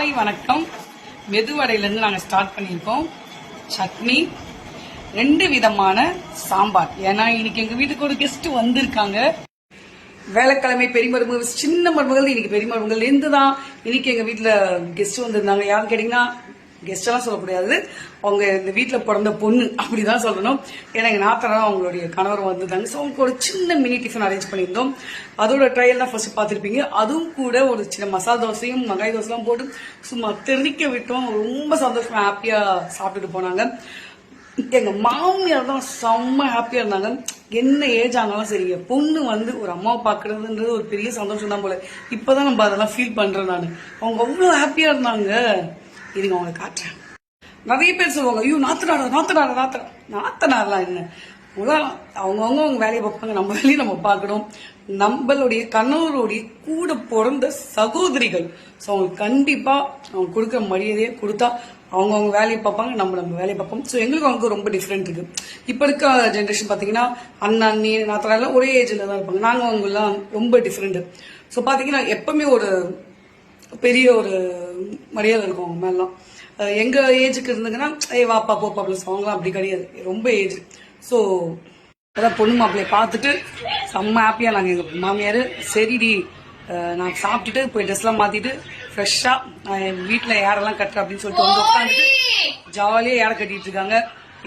Hi வணக்கம். மெதுவடையிலேருந்து நாங்கள் start பண்ணியிருக்கோம். சட்னி, 2 விதமான சாம்பார். ஏன்னா இன்னைக்கு எங்கள் வீட்டுக்கு ஒரு கெஸ்ட் வந்திருக்காங்க. வேலைக்கிழமை பெரிய மருமகள், சின்ன மருமகள் இன்னைக்கு பெரிய மருமகள்லேருந்து தான் இன்னைக்கு எங்கள் வீட்டில் கெஸ்ட் வந்திருந்தாங்க. யாருன்னு கேட்டிங்கன்னா கெஸ்ட் எல்லாம் சொல்லக்கூடாது, அவங்க இந்த வீட்டில் பிறந்த பொண்ணு அப்படிதான் சொல்லணும். ஏன்னா எங்கள் நாத்தனா அவங்களுடைய கணவர் வந்திருந்தாங்க. ஸோ அவங்களுக்கு ஒரு சின்ன மினி டிஃபன் அரேஞ்ச் பண்ணியிருந்தோம். அதோட ட்ரையல் தான் ஃபர்ஸ்ட் பார்த்துருப்பீங்க. அதுவும் கூட ஒரு சின்ன மசாலா தோசையும் மங்காய் தோசைலாம் போட்டு சும்மா தெரிக்க விட்டோம். ரொம்ப சந்தோஷமா ஹாப்பியாக சாப்பிட்டுட்டு போனாங்க. எங்க மாமியார் தான் செம்ம ஹாப்பியா இருந்தாங்க. என்ன ஏஜ் ஆனாலும் சரி, பொண்ணு வந்து ஒரு அம்மாவை பாக்குறதுன்றது ஒரு பெரிய சந்தோஷம் தான் போல. இப்பதான் நம்ம அதெல்லாம் ஃபீல் பண்றேன். நான் அவங்க அவ்வளவு ஹாப்பியா இருந்தாங்க. இதுங்க அவங்களை காட்டுறேன். நிறைய பேர் சொல்லுவாங்க, ஐயோ நாத்தனாரெல்லாம் என்ன, அவங்க வேலையை பார்ப்பாங்க, நம்ம வேலையை நம்ம பார்க்கணும். நம்மளுடைய கணவருடைய கூட பிறந்த சகோதரிகள். ஸோ அவங்களுக்கு கண்டிப்பா அவங்க கொடுக்குற மரியாதையை கொடுத்தா அவங்க வேலையை பார்ப்பாங்க, நம்ம வேலையை பார்ப்போம். ஸோ எங்களுக்கு அவங்களுக்கு ரொம்ப டிஃப்ரெண்ட் இருக்கு. இப்போ இருக்க ஜென்ரேஷன் பார்த்தீங்கன்னா அண்ணா அண்ணி நாத்தனாரெல்லாம் ஒரே ஏஜ்ல தான் இருப்பாங்க. நாங்கள் அவங்கெல்லாம் ரொம்ப டிஃப்ரெண்ட். ஸோ பார்த்தீங்கன்னா எப்பவுமே ஒரு பெரிய ஒரு மரியாதை இருக்கும் அவங்க மேலாம். எங்க ஏஜுக்கு இருந்துங்கன்னா வாப்பா போப்பா பிளஸ் அவங்களாம் அப்படி கிடையாது, ரொம்ப ஏஜ். ஸோ அதான் பொண்ணு மாப்பிள்ளைய பார்த்துட்டு செம்ம ஹாப்பியா நாங்கள் எங்கள் மாமியார் சரிடி நான் சாப்பிட்டுட்டு போய் ட்ரெஸ்லாம் மாத்திட்டு ஃப்ரெஷ்ஷா என் வீட்டில் யாரெல்லாம் கட்டுற அப்படின்னு சொல்லிட்டு வந்து உட்காந்துட்டு ஜாலியாக ஏற கட்டிட்டு இருக்காங்க.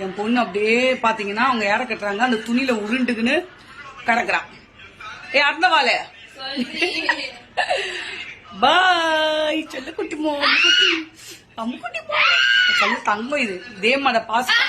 என் பொண்ணு அப்படியே பார்த்தீங்கன்னா அவங்க ஏற கட்டுறாங்க, அந்த துணியில உருண்டுக்குன்னு கிடக்குறான். அந்த வாழை பாய் செல்ல குட்டி மோடி குட்டி அம்முக்குட்டி சொல்லு தங்கம். இது இதே மாதிரி பாசம்